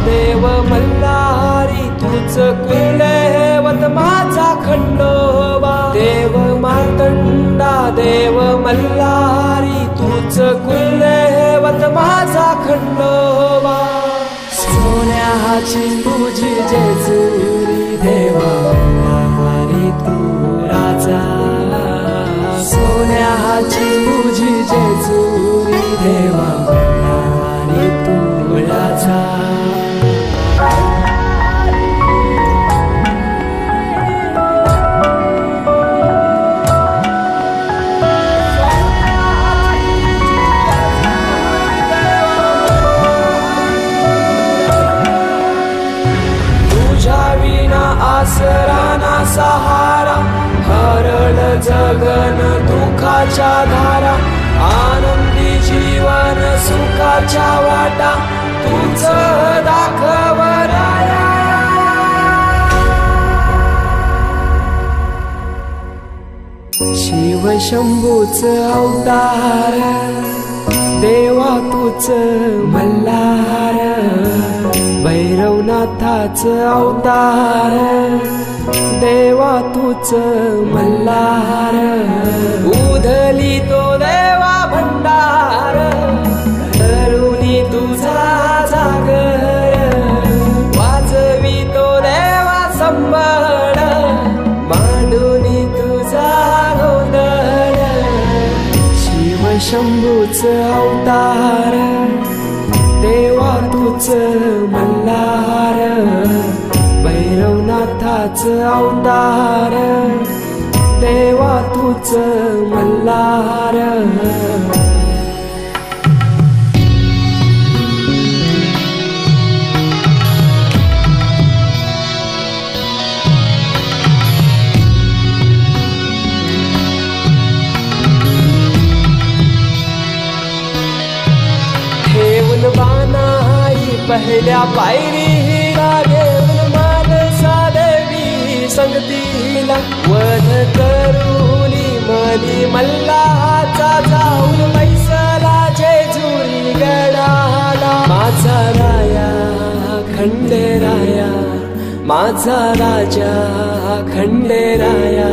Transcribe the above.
देव मल्हारी तूच कुलदैवत माझा खंडोबा। देव मार्तंडा देव मल्हारी तूच कुलदैवत माझा खंडोबा। सोन्याची तुझी जेजुरी देवा मल्हारी तू राजा। सोन्याची तुझी जेजुरी देवा मल्हारी तू राजा। आसरा ना सहारा हरळ जगन दुखाच्या धारा। आनंदी जीवन सुखाच्या वाटा तूच दाखव राया। शिव शंभूच अवतार देवा तूच मल्हार। भैरवनाथाच अवतार देवा तूच मल्हार। उधली तो देवा भंडार धरुनी तुझा जागर। वाजवी तो देवा संबळ मांडुनी तुझा गोंधळ। शिव शंभूच अवतार देवा तूच मल्हार। भैरवनाथाच अवतार देवा तूच मल्हार। ठेवून बानाई पहिल्या पायरीला घेऊन मानसा देवी संगतीला। वध करूनी मनी मल्हाचा जाऊन बैसला जेजुरी गडाला। माझा राया खंडेराया माझा राजा खंडेराया।